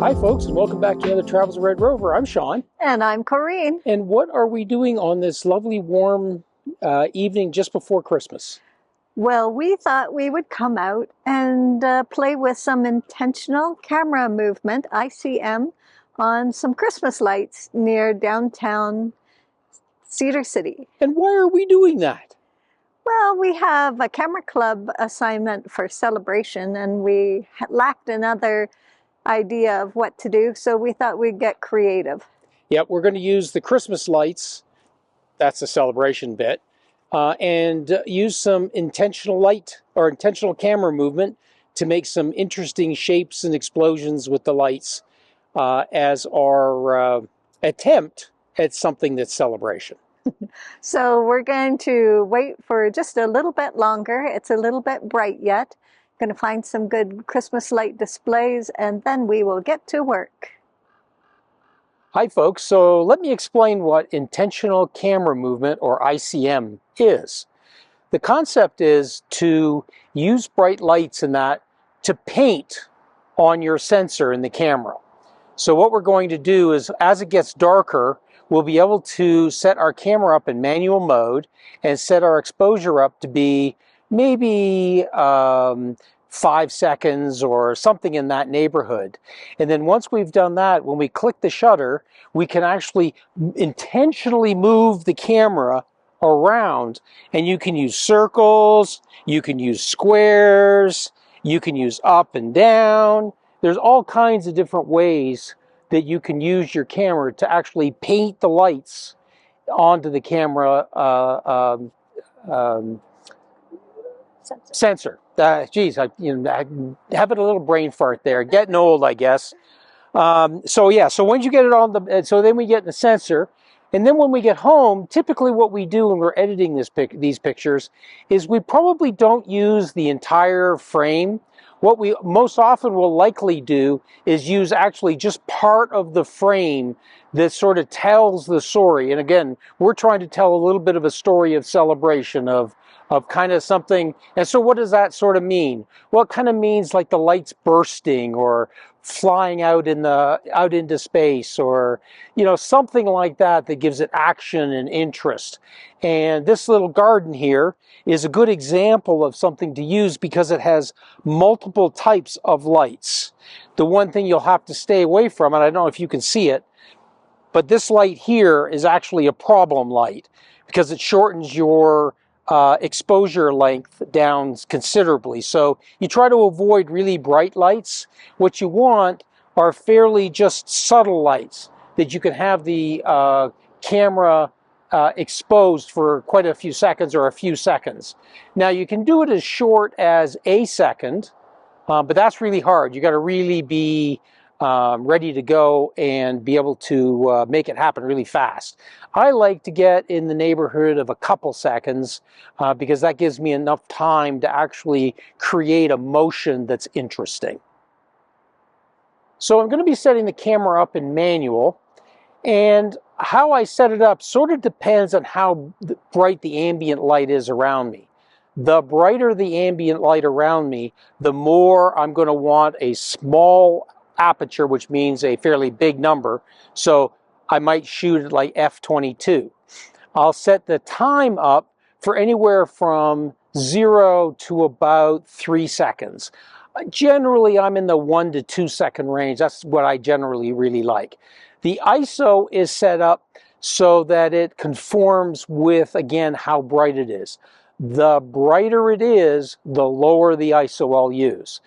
Hi folks, and welcome back to another Travels of Red Rover. I'm Shawn. And I'm Corinne. And what are we doing on this lovely warm evening just before Christmas? Well, we thought we would come out and play with some intentional camera movement, ICM, on some Christmas lights near downtown Cedar City. And why are we doing that? Well, we have a camera club assignment for celebration, and we lacked another idea of what to do, so we thought we'd get creative. Yep, we're going to use the Christmas lights, that's the celebration bit, and use some intentional light or intentional camera movement to make some interesting shapes and explosions with the lights as our attempt at something that's celebration. So we're going to wait for just a little bit longer. It's a little bit bright yet. Going to find some good Christmas light displays, and then we will get to work. Hi folks, so let me explain what intentional camera movement, or ICM, is. The concept is to use bright lights in that to paint on your sensor in the camera. So what we're going to do is, as it gets darker, we'll be able to set our camera up in manual mode and set our exposure up to be maybe 5 seconds or something in that neighborhood. And then once we've done that, when we click the shutter, we can actually intentionally move the camera around, and you can use circles, you can use squares, you can use up and down. There's all kinds of different ways that you can use your camera to actually paint the lights onto the camera sensor. Geez, I having a little brain fart there. Getting old, I guess. So yeah, so once you get it on the, so then we get the sensor, and then when we get home, typically what we do when we're editing these pictures is we probably don't use the entire frame. What we most often will likely do is use actually just part of the frame that sort of tells the story. And again, we're trying to tell a little bit of a story of celebration, of kind of something. And so what does that sort of mean? Well, it kind of means like the lights bursting or flying out into space, or something like that that gives it action and interest. And this little garden here is a good example of something to use because it has multiple types of lights. The one thing you'll have to stay away from, and I don't know if you can see it, but this light here is actually a problem light because it shortens your exposure length down considerably. So you try to avoid really bright lights. What you want are fairly just subtle lights that you can have the camera exposed for quite a few seconds or a few seconds. Now you can do it as short as a second, but that's really hard. You got to really be ready to go and be able to make it happen really fast. I like to get in the neighborhood of a couple seconds because that gives me enough time to actually create a motion that's interesting. So I'm going to be setting the camera up in manual, and how I set it up sort of depends on how bright the ambient light is around me. The brighter the ambient light around me, the more I'm going to want a small aperture, which means a fairly big number. So I might shoot at like f/22. I'll set the time up for anywhere from 0 to about 3 seconds. Generally, I'm in the 1 to 2 second range. That's what I generally really like. The ISO is set up so that it conforms with, again, how bright it is. The brighter it is, the lower the ISO I'll use.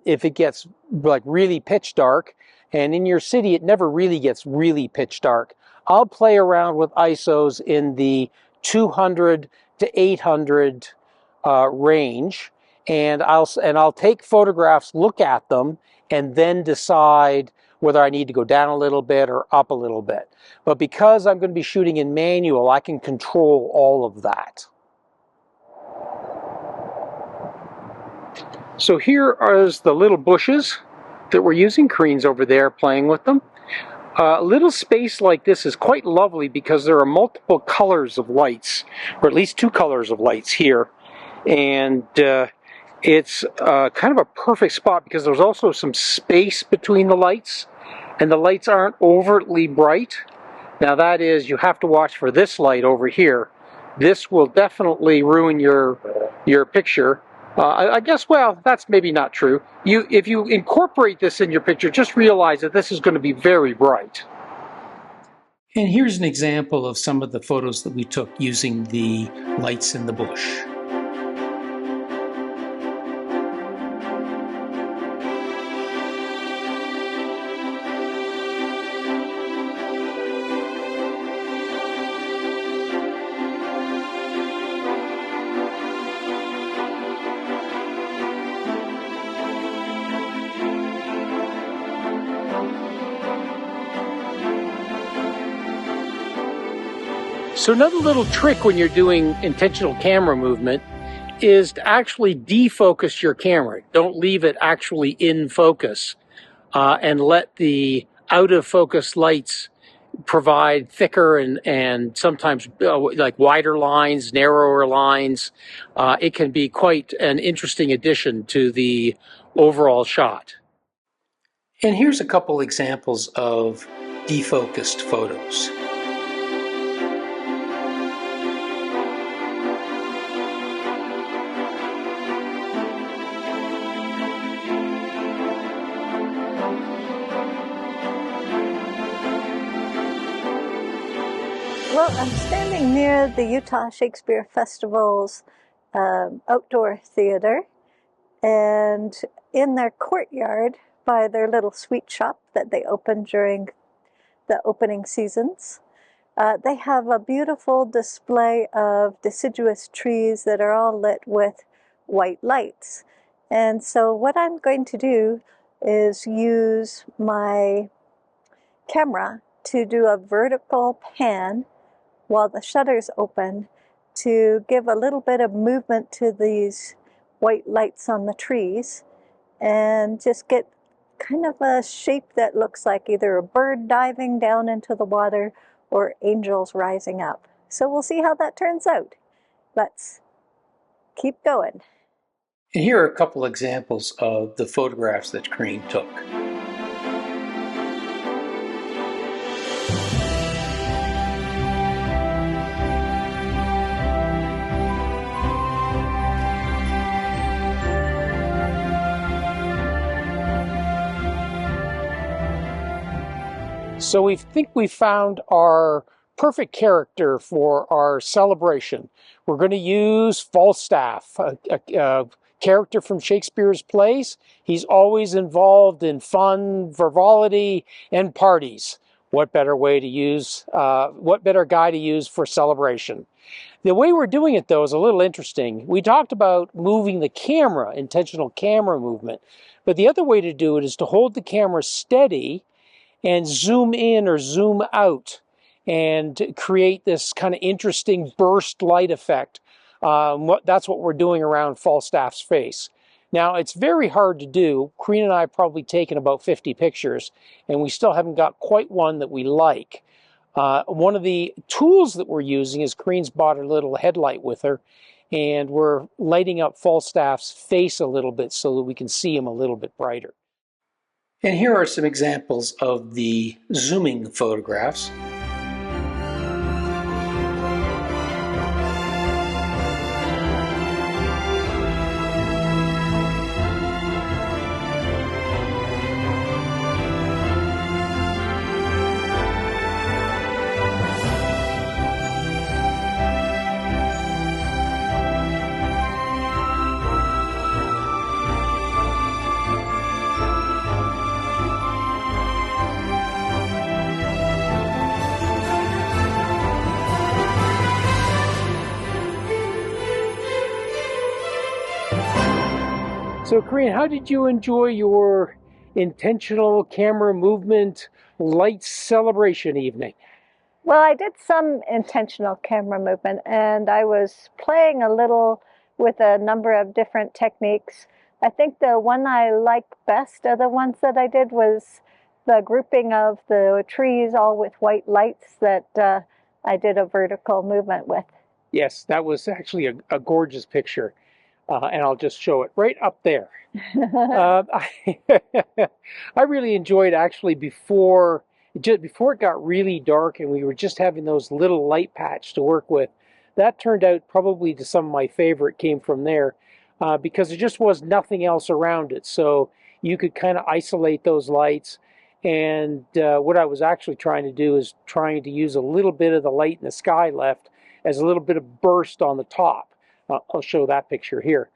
If it gets like really pitch dark, and in your city it never really gets really pitch dark, I'll play around with ISOs in the 200 to 800 range, and I'll take photographs, look at them, and then decide whether I need to go down a little bit or up a little bit. But because I'm going to be shooting in manual, I can control all of that. So here are the little bushes that we're using. Corinne's over there playing with them. A little space like this is quite lovely because there are multiple colors of lights, or at least 2 colors of lights here. And It's kind of a perfect spot because there's also some space between the lights, and the lights aren't overtly bright. Now that is, you have to watch for this light over here. This will definitely ruin your picture. I guess, well, that's maybe not true. If you incorporate this in your picture, just realize that this is going to be very bright. And here's an example of some of the photos that we took using the lights in the bush. So another little trick when you're doing intentional camera movement is to actually defocus your camera. Don't leave it actually in focus, and let the out of focus lights provide thicker and sometimes like wider lines, narrower lines. It can be quite an interesting addition to the overall shot. And here's a couple examples of defocused photos. Well, I'm standing near the Utah Shakespeare Festival's outdoor theater, and in their courtyard by their little sweet shop that they open during the opening seasons, they have a beautiful display of deciduous trees that are all lit with white lights. And so what I'm going to do is use my camera to do a vertical pan while the shutters open to give a little bit of movement to these white lights on the trees and just get kind of a shape that looks like either a bird diving down into the water or angels rising up. So we'll see how that turns out. Let's keep going. And here are a couple examples of the photographs that Corinne took. So we think we found our perfect character for our celebration. We're going to use Falstaff, a character from Shakespeare's plays. He's always involved in fun, frivolity, and parties. What better way to use, what better guy to use for celebration? The way we're doing it, though, is a little interesting. We talked about moving the camera, intentional camera movement, but the other way to do it is to hold the camera steady and zoom in or zoom out and create this kind of interesting burst light effect. That's what we're doing around Falstaff's face. Now, it's very hard to do. Corinne and I have probably taken about 50 pictures, and we still haven't got quite one that we like. One of the tools that we're using is Corinne's bought a little headlight with her, and we're lighting up Falstaff's face a little bit so that we can see him a little bit brighter. And here are some examples of the zooming photographs. So, Corinne, how did you enjoy your intentional camera movement light celebration evening? Well, I did some intentional camera movement, and I was playing a little with a number of different techniques. I think the one I like best of the ones that I did was the grouping of the trees all with white lights that I did a vertical movement with. Yes, that was actually a gorgeous picture. and I'll just show it right up there. I, I really enjoyed actually before it got really dark and we were just having those little light patch to work with. That turned out probably to some of my favorite came from there because there just was nothing else around it. So you could kind of isolate those lights. And what I was actually trying to do is trying to use a little bit of the light in the sky left as a little bit of burst on the top. I'll show that picture here.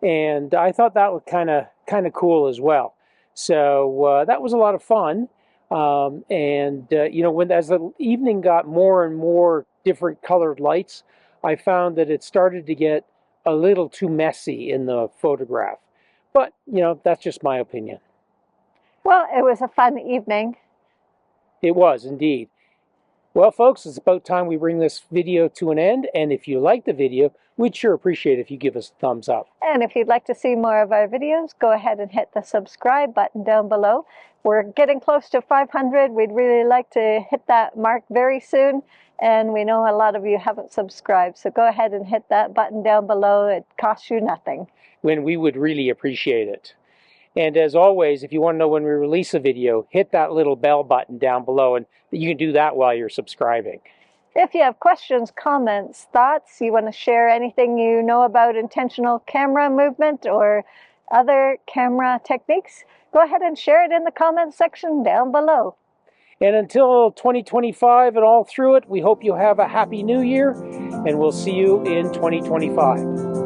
And I thought that was kind of cool as well. So that was a lot of fun. You know, as the evening got more and more different colored lights, I found that it started to get a little too messy in the photograph. But, you know, that's just my opinion. Well, it was a fun evening. It was indeed. Well, folks, it's about time we bring this video to an end. And if you like the video, we'd sure appreciate it if you give us a thumbs up. And if you'd like to see more of our videos, go ahead and hit the subscribe button down below. We're getting close to 500. We'd really like to hit that mark very soon. And we know a lot of you haven't subscribed. So go ahead and hit that button down below. It costs you nothing. When we would really appreciate it. And as always, if you want to know when we release a video, hit that little bell button down below, and you can do that while you're subscribing. If you have questions, comments, thoughts, you want to share anything you know about intentional camera movement or other camera techniques, go ahead and share it in the comments section down below. And until 2025 and all through it, we hope you have a happy new year, and we'll see you in 2025.